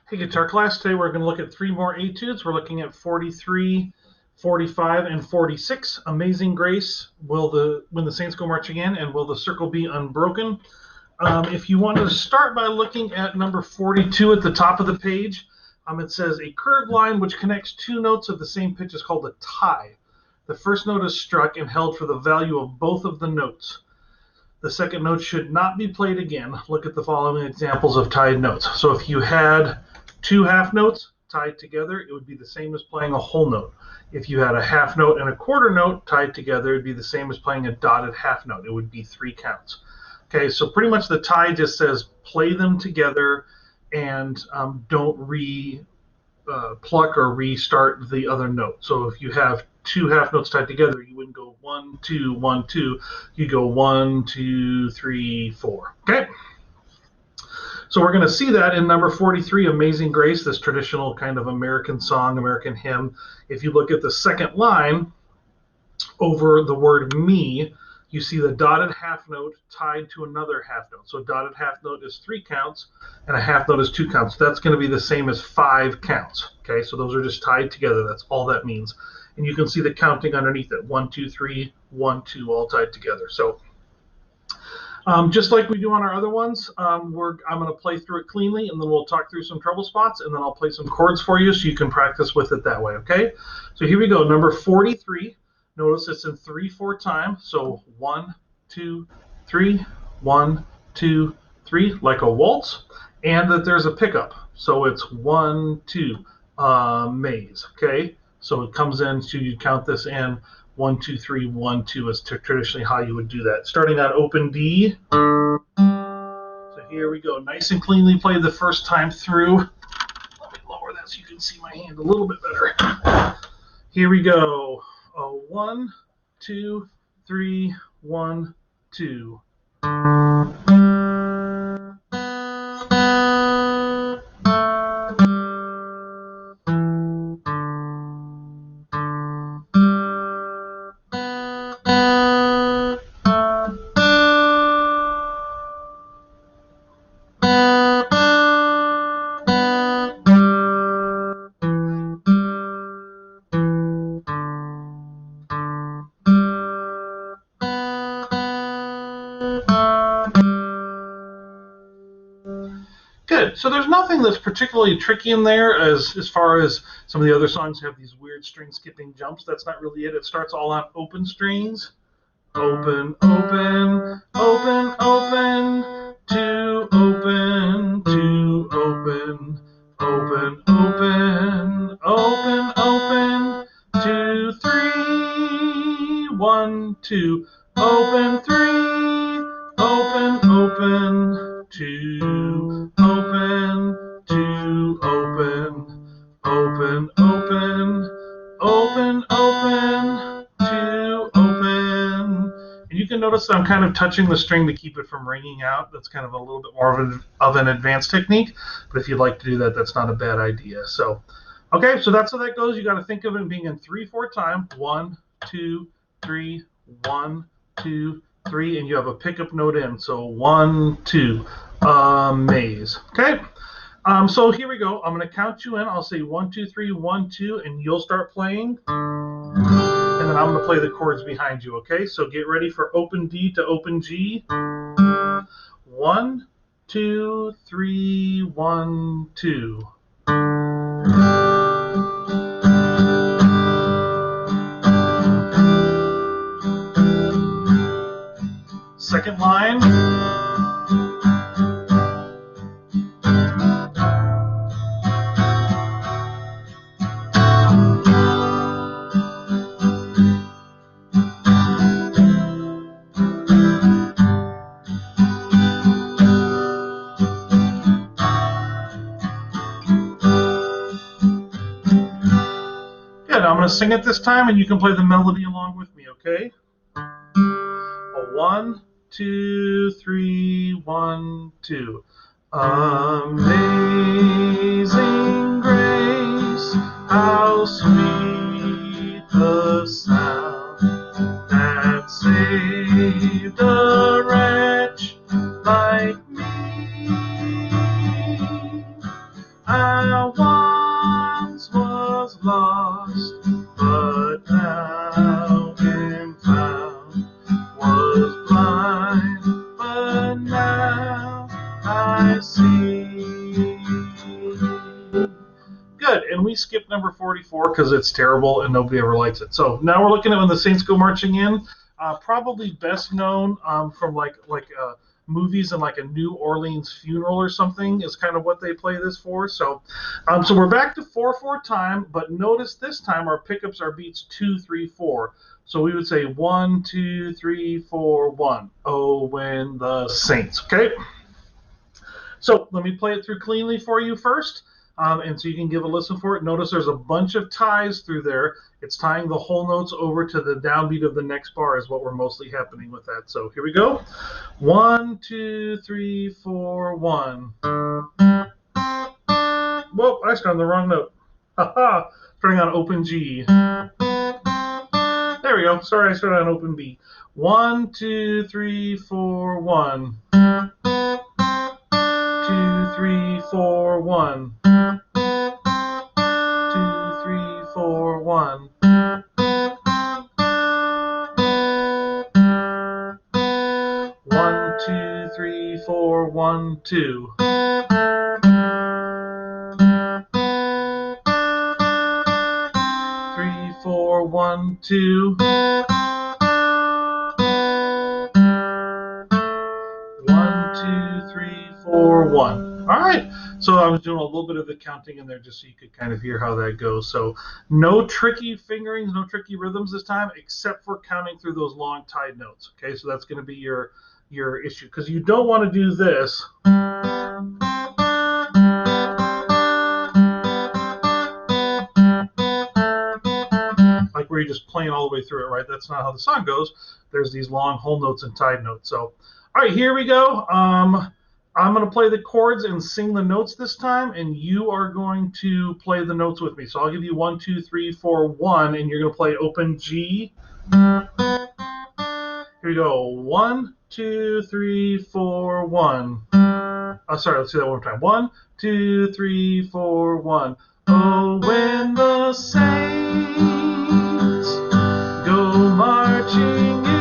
Hey, guitar class. Today we're going to look at three more etudes. We're looking at 43, 45, and 46. Amazing Grace, When the Saints Go Marching In, and Will the Circle Be Unbroken? If you want to start by looking at number 42 at the top of the page, it says a curved line which connects two notes of the same pitch is called a tie. The first note is struck and held for the value of both of the notes. The second note should not be played again. Look at the following examples of tied notes. So if you had two half notes tied together, it would be the same as playing a whole note. If you had a half note and a quarter note tied together, it would be the same as playing a dotted half note. It would be 3 counts. Okay, so pretty much the tie just says play them together and don't pluck or restart the other note. So if you have two half notes tied together, you wouldn't go 1, 2, 1, 2. You go 1, 2, 3, 4. Okay? So we're going to see that in number 43, Amazing Grace, this traditional kind of American song, American hymn. If you look at the second line over the word me, you see the dotted half note tied to another half note. So a dotted half note is 3 counts, and a half note is 2 counts. That's going to be the same as 5 counts. Okay, so those are just tied together. That's all that means. And you can see the counting underneath it. 1, 2, 3, 1, 2, all tied together. So just like we do on our other ones, I'm going to play through it cleanly, and then we'll talk through some treble spots, and then I'll play some chords for you so you can practice with it that way, okay? So here we go, number 43. Notice it's in 3/4 time, so 1, 2, 3, 1, 2, 3, like a waltz, and that there's a pickup. So it's 1, 2, maze, okay? So it comes in, so you count this in. 1, 2, 3, 1, 2 is traditionally how you would do that. Starting on open D. So here we go. Nice and cleanly played the first time through. Let me lower that so you can see my hand a little bit better. Here we go. 1, 2, 3, 1, 2. Good. So there's nothing that's particularly tricky in there as far as some of the other songs have these weird string skipping jumps. That's not really it. It starts all on open strings. Open, open, open, open, 2, open, 2, open, open, open, open, open, 2, 3, 1, 2, open, 3, open, open, 2, open, 2, open, open, open, open, open, 2, open. And you can notice that I'm kind of touching the string to keep it from ringing out. That's kind of a little bit more of an advanced technique, but if you'd like to do that, that's not a bad idea. So, okay, so that's how that goes. You got to think of it being in 3/4 time. 1, 2, 3, 1, 2, 3, and you have a pickup note in. So 1, 2, maze. Okay. So here we go. I'm going to count you in. I'll say 1, 2, 3, 1, 2, and you'll start playing. And then I'm going to play the chords behind you, okay? So get ready for open D to open G. 1, 2, 3, 1, 2. Second line. I'm going to sing it this time, and you can play the melody along with me, okay? 1, 2, 3, 1, 2. Amazing grace, how sweet the sound that saved a wretch like me. I once was lost, but now am found. Was blind, but now I see. Good, and we skipped number 44 because it's terrible and nobody ever likes it. So now we're looking at When the Saints Go Marching In. Probably best known from like movies and like a New Orleans funeral or something is kind of what they play this for. So we're back to 4/4 time, but notice this time our pickups are beats 2, 3, 4. So we would say 1, 2, 3, 4, 1. Oh, when the Saints. Okay. So let me play it through cleanly for you first. And so you can give a listen for it. Notice there's a bunch of ties through there. It's tying the whole notes over to the downbeat of the next bar is what we're mostly happening with that. So here we go. 1, 2, 3, 4, 1. Whoa, I struck on the wrong note. Haha, starting on open G. There we go. Sorry, I started on open B. 1, 2, 3, 4, 1. 2, 3, 4, 1. 2, 3, 4, 1. 1, 2, 3, 4, 1, 2. 3, 4, 1, 2. 1, 2, 3, 4, 1. All right. So I was doing a little bit of the counting in there just so you could kind of hear how that goes. So no tricky fingerings, no tricky rhythms this time, except for counting through those long tied notes. Okay, so that's going to be your issue because you don't want to do this. Like where you're just playing all the way through it, right? That's not how the song goes. There's these long whole notes and tied notes. So, all right, here we go. I'm going to play the chords and sing the notes this time, and you are going to play the notes with me. So I'll give you 1, 2, 3, 4, 1, and you're going to play open G. Here we go. 1, 2, 3, 4, 1. Sorry, let's do that one more time. 1, 2, 3, 4, 1. Oh, when the saints go marching in.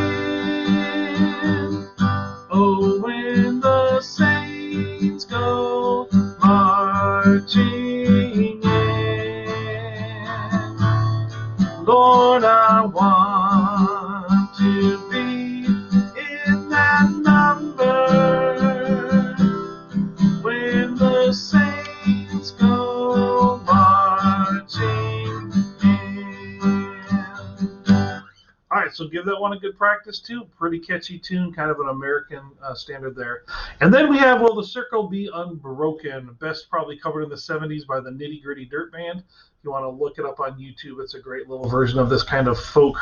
Oh, when the saints go marching in. Lord, I want to be in that number. When the saints go marching in. All right, so give that one a good practice too. Pretty catchy tune, kind of an American standard there. And then we have Will the Circle Be Unbroken? Best probably covered in the 70s by the Nitty Gritty Dirt Band. If you want to look it up on YouTube, it's a great little version of this kind of folk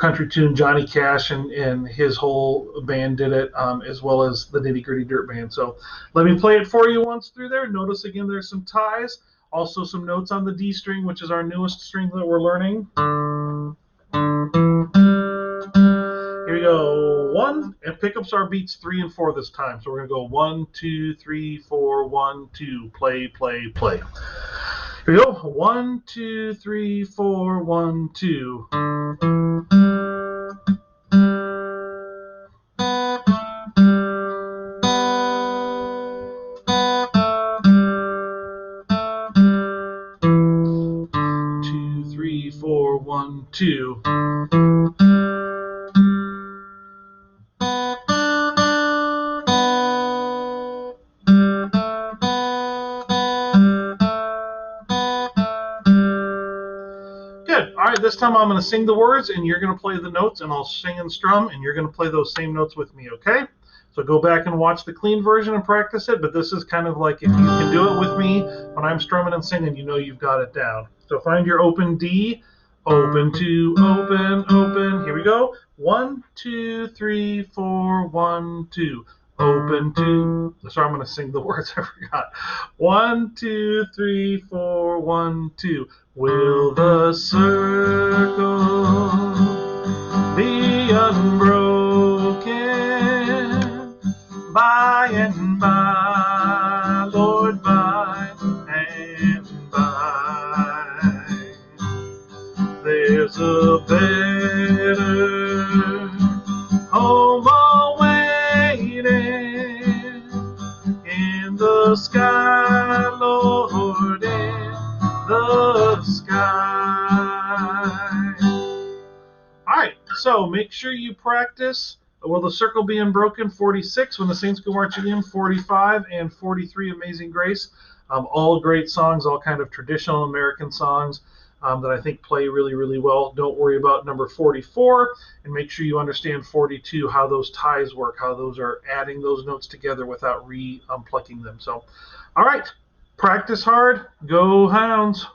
country tune. Johnny Cash and his whole band did it, as well as the Nitty Gritty Dirt Band. So let me play it for you once through there. Notice again there's some ties, also some notes on the D string, which is our newest string that we're learning. Here we go. 1, and pickups are beats 3 and 4 this time. So we're gonna go 1, 2, 3, 4, 1, 2. Play, play, play. Here we go. 1, 2, 3, 4, 1, 2. One, two. Good. All right, this time I'm going to sing the words and you're going to play the notes, and I'll sing and strum and you're going to play those same notes with me, okay? So go back and watch the clean version and practice it, but this is kind of like if you can do it with me when I'm strumming and singing, you know you've got it down. So find your open D. Open, 2, open, open. Here we go. 1, 2, 3, 4, 1, 2. Open, 2. Sorry, I'm going to sing the words. I forgot. 1, 2, 3, 4, 1, 2. Will the circle be unbroken by and by, Lord, by the sky, Lord, in the sky. All right, so make sure you practice. Will the Circle Be Unbroken? 46. When the Saints Go Marching In? 45. And 43. Amazing Grace. All great songs, all kind of traditional American songs that I think play really, really well. Don't worry about number 44, and make sure you understand 42, how those ties work, how those are adding those notes together without re-plucking them. So, all right, practice hard. Go Hounds.